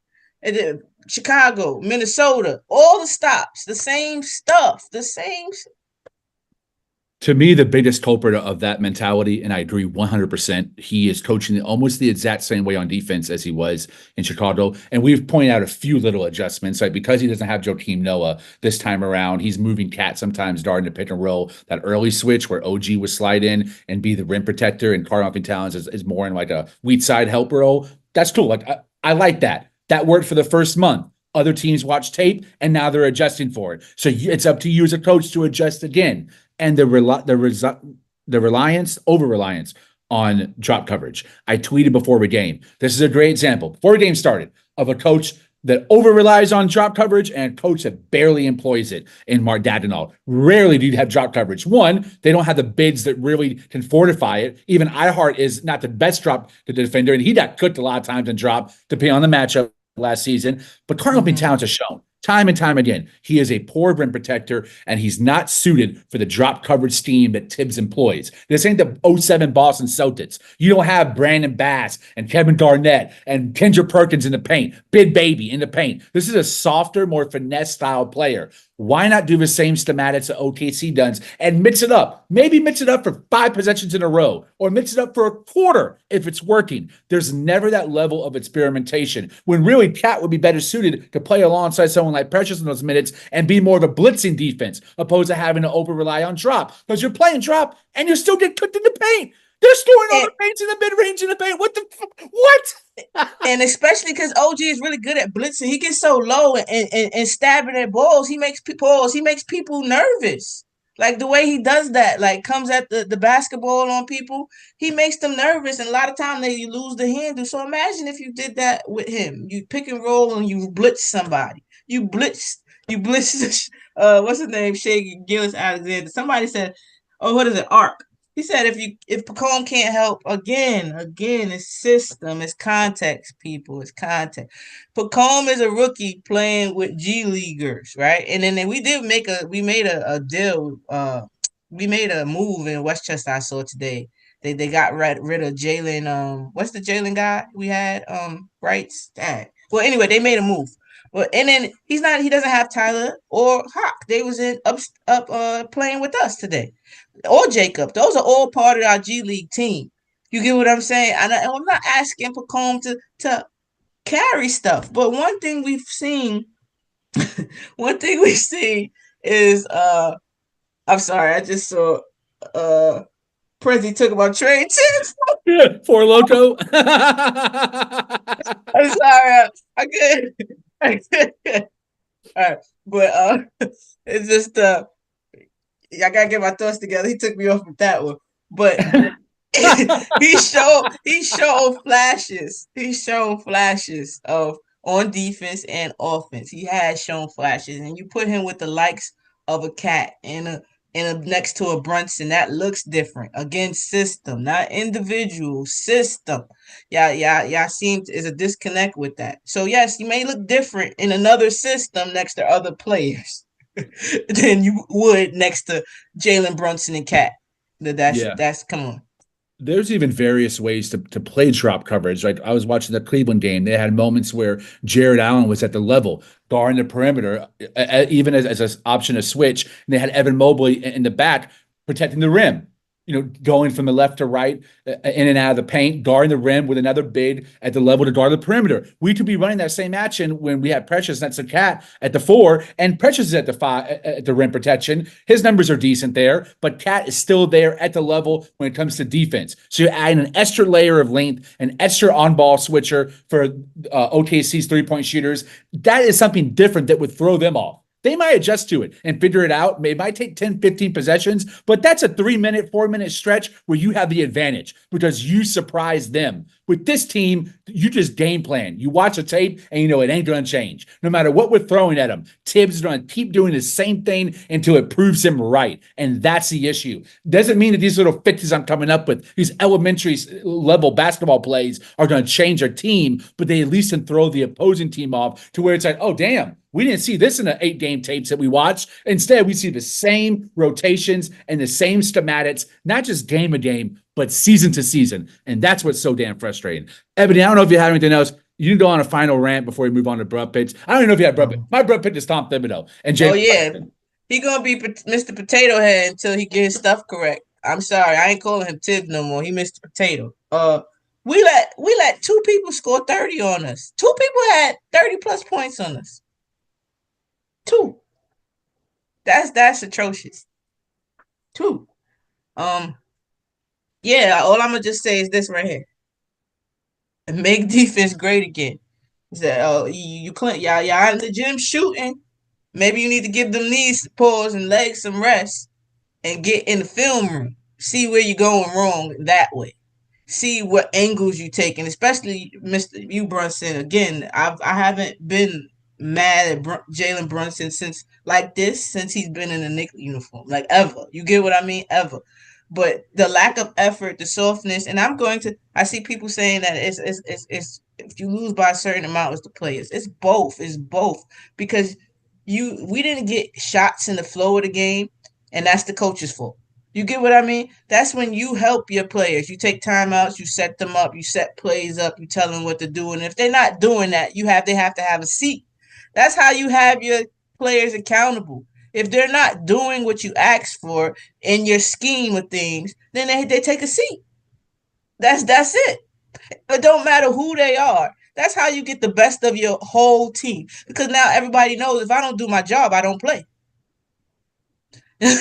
And then Chicago, Minnesota, all the stops, the same stuff, the same. To me, the biggest culprit of that mentality, and I agree 100%, he is coaching almost the exact same way on defense as he was in Chicago. And we've pointed out a few little adjustments, right? Because he doesn't have Joakim Noah this time around, he's moving Cat sometimes during the pick and roll, that early switch where OG would slide in and be the rim protector, and Karl-Anthony Towns is more in like a weak side help role. That's cool. Like I like that. That worked for the first month. Other teams watch tape, and now they're adjusting for it. So it's up to you as a coach to adjust again. And the over reliance on drop coverage. I tweeted before the game. This is a great example. Before the game started, of a coach that over relies on drop coverage and a coach that barely employs it in Mark Dagnall. Rarely do you have drop coverage. One, they don't have the bigs that really can fortify it. Even Ihart is not the best drop defender, and he got cooked a lot of times in drop, depending on the matchup last season. But Karl-Anthony Towns has shown time and time again, he is a poor rim protector, and he's not suited for the drop coverage scheme that Tibbs employs. This ain't the 07 Boston Celtics. You don't have Brandon Bass and Kevin Garnett and Kendra Perkins in the paint, Big Baby in the paint. This is a softer, more finesse style player. Why not do the same schematics that OKC does and mix it up? Maybe mix it up for 5 possessions in a row, or mix it up for a quarter if it's working. There's never that level of experimentation when really Cat would be better suited to play alongside someone like Precious in those minutes and be more of a blitzing defense opposed to having to over rely on drop, because you're playing drop and you still get cooked in the paint. They're scoring all the paints in the mid-range in the paint. What? And especially because OG is really good at blitzing. He gets so low and stabbing at balls. He makes people nervous. Like the way he does that, like comes at the basketball on people, he makes them nervous. And a lot of times they lose the handle. So imagine if you did that with him. You pick and roll and you blitz somebody. You blitz, what's his name? Shea Gilgeous-Alexander. Somebody said, oh, what is it? Arc. He said if Pacone can't help, again, it's system, it's context, people, it's context. Pacone is a rookie playing with G Leaguers, right? And then we made a deal. We made a move in Westchester, I saw today. They got rid of Jalen. What's the Jalen guy we had? Rights. Well, anyway, they made a move. Well, and then he doesn't have Tyler or Hawk. They was up playing with us today. Or Jacob. Those are all part of our G League team. You get what I'm saying? And I'm not asking Pacome to carry stuff, but one thing we've seen is I'm sorry, I just saw Prezi took about trade tips. For Loco. I'm sorry, I could. All right, but it's just I gotta get my thoughts together. He took me off with that one, but he showed flashes. He showed flashes of on defense and offense. He has shown flashes, and you put him with the likes of a Cat and a next to a Brunson, that looks different. Again, system, not individual, system. Yeah. Is a disconnect with that. So yes, you may look different in another system next to other players than you would next to Jalen Brunson and Cat. That's come on. There's even various ways to play drop coverage. Right, I was watching the Cleveland game. They had moments where Jared Allen was at the level, guarding the perimeter, even as an option to switch. And they had Evan Mobley in the back protecting the rim. Going from the left to right, in and out of the paint, guarding the rim with another big at the level to guard the perimeter. We could be running that same action when we have Precious, that's a Cat at the 4, and Precious is at the 5 at the rim protection. His numbers are decent there, but Cat is still there at the level when it comes to defense. So you're adding an extra layer of length, an extra on-ball switcher for OKC's three-point shooters. That is something different that would throw them off. They might adjust to it and figure it out. It might take 10, 15 possessions, but that's a 3-minute, 4-minute stretch where you have the advantage because you surprise them. With this team, you just game plan. You watch a tape and you know it ain't going to change. No matter what we're throwing at them, Tibbs is going to keep doing the same thing until it proves him right. And that's the issue. Doesn't mean that these little fixes I'm coming up with, these elementary level basketball plays are going to change our team, but they at least can throw the opposing team off to where it's like, oh, damn. We didn't see this in the 8-game tapes that we watched. Instead, we see the same rotations and the same schematics, not just game to game, but season to season. And that's what's so damn frustrating. Ebony, I don't know if you have anything else. You can go on a final rant before we move on to Brad Pitt. I don't even know if you have Brad Pitt. Um, My Brad Pitt is Tom Thibodeau and oh James. yeah, he gonna be Mr. Potato Head until he get his stuff correct. I'm sorry, I ain't calling him Tibbs no more. He Mr. Potato. We let two people score 30 on us. Two people had 30 plus points on us. Two. That's atrocious. Two. Um, yeah, all I'm gonna just say is this right here. And make defense great again. He said, "Oh, you Clint, y'all in the gym shooting. Maybe you need to give them knees pause and legs some rest and get in the film room. See where you're going wrong that way. See what angles you take, and especially Mr. You Brunson. Again, I haven't been mad at Jalen Brunson since he's been in the Knicks uniform, like ever. You get what I mean? Ever. But the lack of effort, the softness, and I see people saying that it's if you lose by a certain amount, it's the players. It's both. It's both because we didn't get shots in the flow of the game, and that's the coach's fault. You get what I mean? That's when you help your players. You take timeouts, you set them up, you set plays up, you tell them what to do. And if they're not doing that, they have to have a seat. That's how you have your players accountable. If they're not doing what you asked for in your scheme of things, then they take a seat. That's it. It don't matter who they are. That's how you get the best of your whole team. Because now everybody knows if I don't do my job, I don't play. But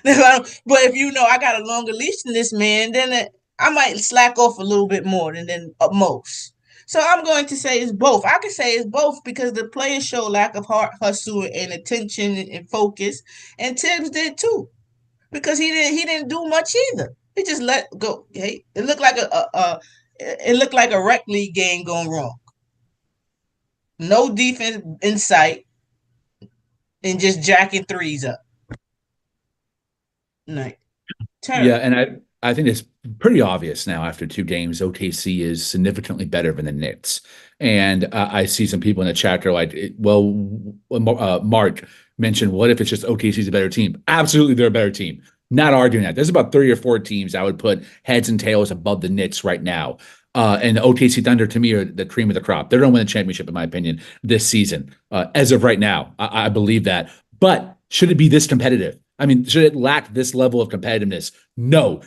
if you know I got a longer leash than this man, then I might slack off a little bit more than most. So I'm going to say it's both. I can say it's both because the players show lack of heart, hustle, and attention and focus, and Tibbs did too because he didn't do much either. He just let go. Hey, it looked like a rec league game going wrong. No defense in sight, and just jacking threes up. Like Yeah, terrible. and I think it's pretty obvious now after two games, OKC is significantly better than the Knicks. And I see some people in the chat are like, Mark mentioned, what if it's just OKC's a better team? Absolutely, they're a better team. Not arguing that. There's about 3 or 4 teams I would put heads and tails above the Knicks right now. And the OKC Thunder, to me, are the cream of the crop. They're going to win the championship, in my opinion, this season. As of right now, I believe that. But should it be this competitive? I mean, should it lack this level of competitiveness? No.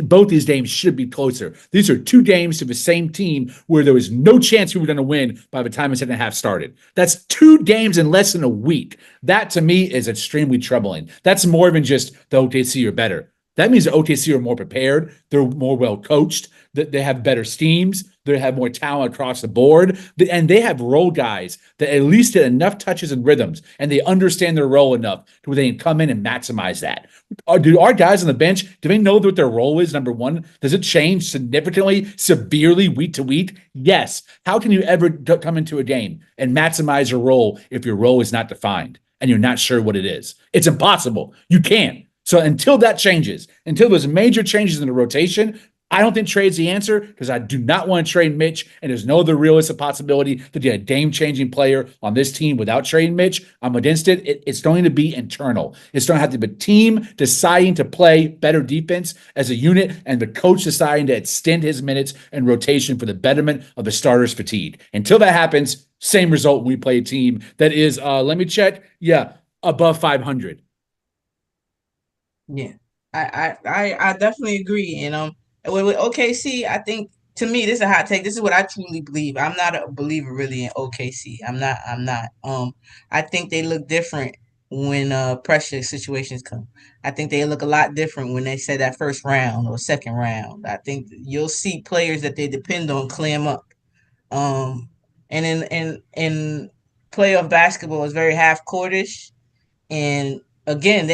Both these games should be closer. These are 2 games to the same team where there was no chance we were going to win by the time the second half started. That's 2 games in less than a week. That to me is extremely troubling. That's more than just the OKC are better. That means the OKC are more prepared. They're more well coached. That they have better schemes. They have more talent across the board, and they have role guys that at least get enough touches and rhythms, and they understand their role enough to where they can come in and maximize that. Do our guys on the bench, do they know what their role is? Number one, does it change significantly, severely week to week? Yes. How can you ever come into a game and maximize your role if your role is not defined and you're not sure what it is? It's impossible. You can't. So until that changes, until there's major changes in the rotation, I don't think trade's the answer because I do not want to trade Mitch, and there's no other realistic possibility to get a game-changing player on this team without trading Mitch. I'm against it. It's going to be internal. It's going to have to be a team deciding to play better defense as a unit and the coach deciding to extend his minutes and rotation for the betterment of the starters' fatigue. Until that happens, same result when we play a team that is, let me check, above 500. Yeah, I definitely agree. And with OKC, I think to me this is a hot take. This is what I truly believe. I'm not a believer really in OKC. I'm not. I'm not. I think they look different when pressure situations come. I think they look a lot different when they say that first round or second round. I think you'll see players that they depend on clam up. Um, and in playoff basketball is very half courtish. And again,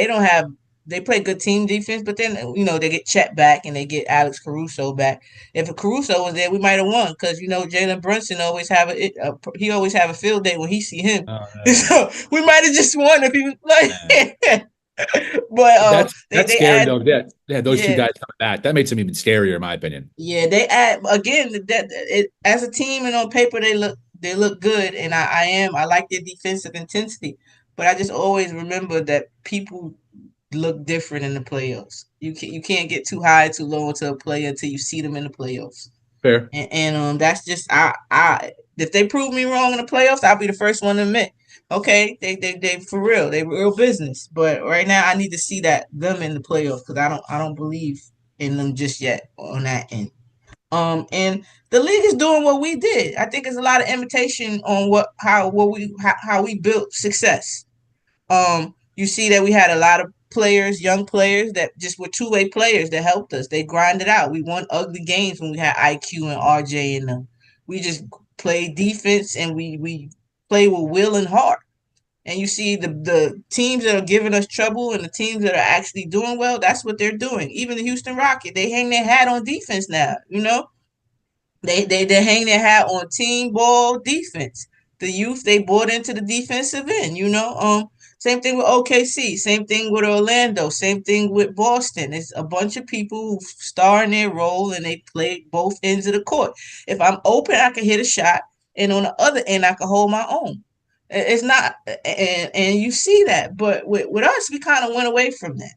they play good team defense, but then they get Chet back and they get Alex Caruso back. If Caruso was there, we might have won because Jalen Brunson he always have a field day when he see him. Oh, no. So we might have just won if he was like. But That's they scary add though. Yeah, those 2 yeah. guys coming back. That makes them even scarier, in my opinion. Yeah, they add again as a team and on paper they look good, and I like their defensive intensity, but I just always remember that people look different in the playoffs. You can't get too high too low into a player until you see them in the playoffs, Fair. and that's just I If they prove me wrong in the playoffs, I'll be the first one to admit, okay, they for real, they real business. But right now, I need to see them in the playoffs because I don't believe in them just yet on that end. And the league is doing what we did. I think it's a lot of imitation on how we built success. You see that we had a lot of players, young players that just were two-way players that helped us. They grinded out. We won ugly games when we had IQ and RJ in them. We just played defense and we play with will and heart. And you see the teams that are giving us trouble and the teams that are actually doing well, that's what they're doing. Even the Houston Rockets, they hang their hat on defense now, you know? They hang their hat on team ball defense. The youth they brought into the defensive end, you know. Same thing with OKC, same thing with Orlando, same thing with Boston. It's a bunch of people who star in their role and they play both ends of the court. If I'm open, I can hit a shot, and on the other end, I can hold my own. It's not, and you see that, but with us, we kind of went away from that.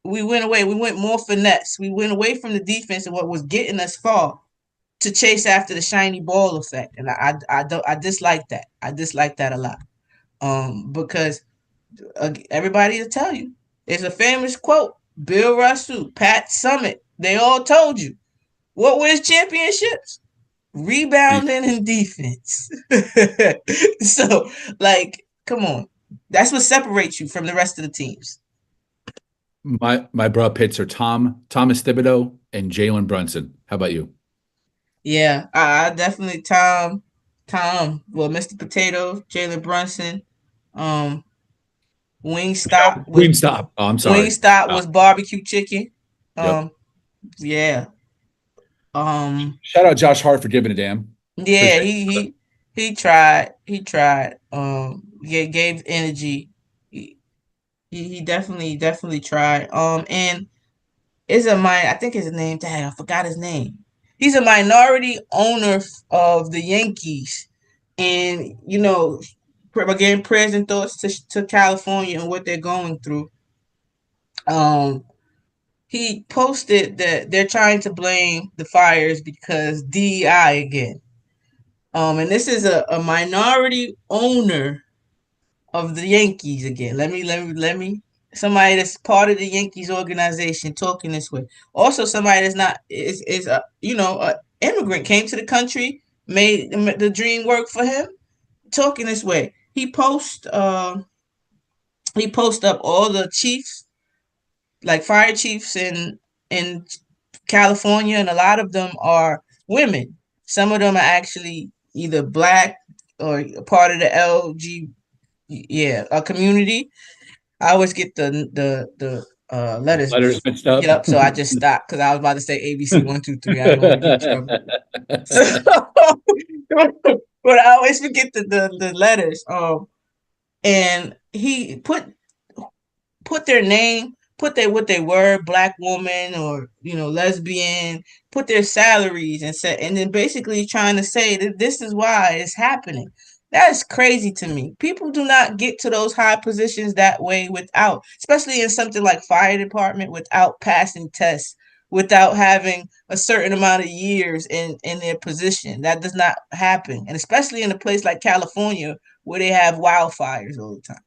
We went away. We went more finesse. We went away from the defense and what was getting us far to chase after the shiny ball effect, and I dislike that. I dislike that a lot. Because everybody will tell you it's a famous quote. Bill Russell, Pat Summit, they all told you what wins championships: rebounding and defense. So, like, come on, that's what separates you from the rest of the teams. My bro pits are Thomas Thibodeau and Jalen Brunson. How about you? Yeah, I definitely well, Mr. Potato, Jalen Brunson, um, Wingstop was Wingstop. Oh, I'm sorry. Wingstop was barbecue chicken. Yep. Yeah. Shout out Josh Hart for giving a damn. Yeah, Appreciate he tried. He tried. Gave energy. He definitely tried. And I think his name. Dang, I forgot his name. He's a minority owner of the Yankees, and you know, again, prayers and thoughts to California and what they're going through. He posted that they're trying to blame the fires because DEI again. And this is a minority owner of the Yankees again. Let me. Somebody that's part of the Yankees organization talking this way. Also, somebody that's not is a a immigrant, came to the country, made the dream work for him. Talking this way, he post up all the chiefs, like fire chiefs in California, and a lot of them are women. Some of them are actually either black or part of the LG, a community. I always get the letters mixed up. Yep. So I just stopped because I was about to say ABC 1 2 3. I didn't want to get in trouble. So, but I always forget the letters. And he put their name, put what they were, black woman or lesbian, put their salaries and said, and then basically trying to say that this is why it's happening. That is crazy to me. People do not get to those high positions that way without, especially in something like fire department, without passing tests, without having a certain amount of years in their position. That does not happen. And especially in a place like California where they have wildfires all the time.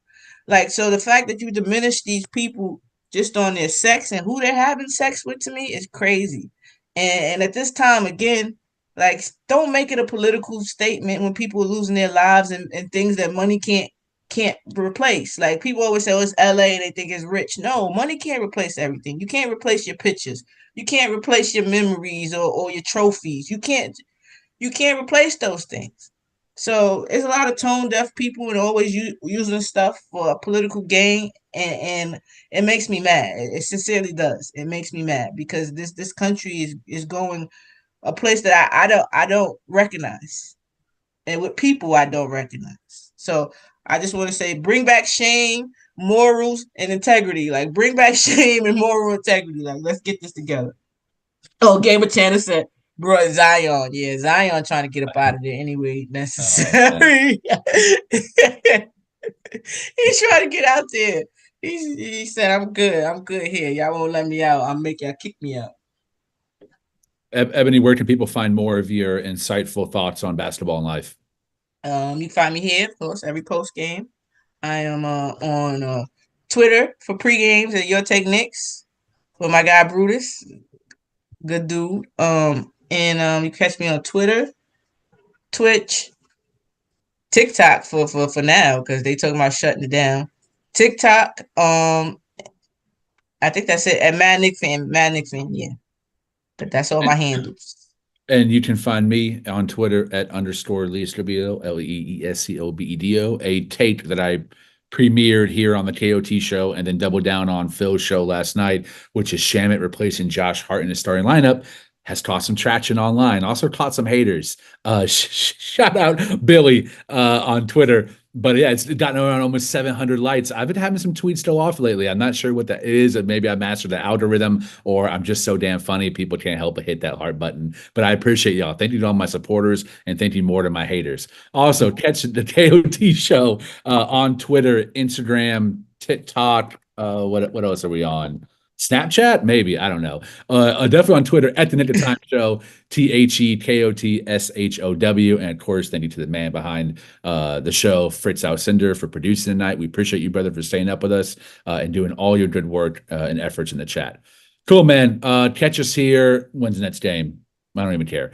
Like, so the fact that you diminish these people just on their sex and who they're having sex with, to me, is crazy. And at this time, again, like, don't make it a political statement when people are losing their lives and things that money can't replace. Like, people always say, oh, it's LA and they think it's rich. No, money can't replace everything. You can't replace your pictures. You can't replace your memories or your trophies. You can't replace those things. So it's a lot of tone deaf people and always using stuff for a political gain, and it makes me mad. It sincerely does. It makes me mad because this country is going a place that I don't recognize, and with people I don't recognize. So I just want to say, bring back shame, morals, and integrity. Like, bring back shame and moral integrity. Like, let's get this together. Oh, Game of Channel said, bro, Zion. Yeah, Zion trying to get up out of there anyway necessary. He's trying to get out there. He said, I'm good. I'm good here. Y'all won't let me out. I'll make y'all kick me out. Ebony, where can people find more of your insightful thoughts on basketball and life? You can find me here, of course, every post game. I am on Twitter for pre-games at Your Take Knicks with my guy Brutus, good dude. And you catch me on Twitter, Twitch, TikTok for now because they talking about shutting it down. TikTok, I think that's it at Mad Knick Fan, yeah. But that's all my handles. And you can find me on Twitter at _Leescobedo, Leescobedo, a tape that I premiered here on the KOT show and then doubled down on Phil's show last night, which is Shamit replacing Josh Hart in the starting lineup. Has caught some traction online. Also caught some haters. Shout out Billy on Twitter. But yeah, it's gotten around almost 700 likes. I've been having some tweets go off lately. I'm not sure what that is. Maybe I mastered the algorithm, or I'm just so damn funny. People can't help but hit that heart button. But I appreciate y'all. Thank you to all my supporters, and thank you more to my haters. Also, catch the KOT show on Twitter, Instagram, TikTok. What else are we on? Snapchat, maybe, I don't know. Definitely on Twitter at the Knick Of Time Show, TheKotshow, and of course, thank you to the man behind the show, Fritz Alcindor, for producing tonight. We appreciate you, brother, for staying up with us and doing all your good work and efforts in the chat. Cool, man. Catch us here. When's the next game? I don't even care.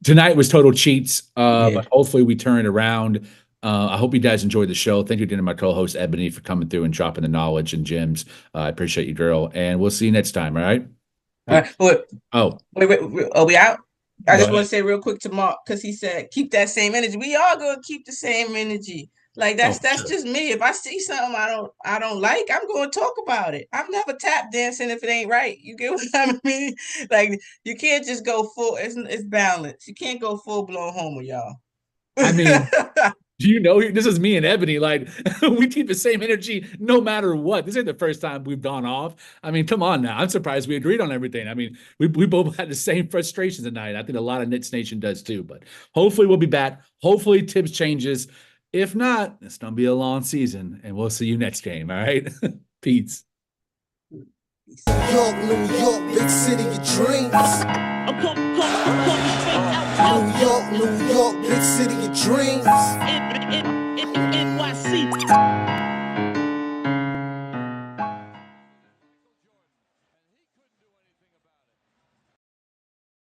Tonight was total cheats, but hopefully we turn it around. I hope you guys enjoyed the show. Thank you again to my co-host Ebony for coming through and dropping the knowledge and gems. I appreciate you, girl. And we'll see you next time. All right. Wait. Wait. Are we out? I just want to say real quick to Mark because he said keep that same energy. We all gonna keep the same energy. Like that's just me. If I see something I don't like, I'm going to talk about it. I'm never tap dancing if it ain't right. You get what I mean? Like you can't just go full. It's balance. You can't go full blown homo, y'all. I mean. Do you know this is me and Ebony? Like we keep the same energy no matter what. This ain't the first time we've gone off. I mean, come on now. I'm surprised we agreed on everything. I mean, we both had the same frustrations tonight. I think a lot of Knicks Nation does too. But hopefully we'll be back. Hopefully Tibbs changes. If not, it's gonna be a long season, and we'll see you next game. All right, peace. New York, big city of dreams. New York, big city of dreams. NYC.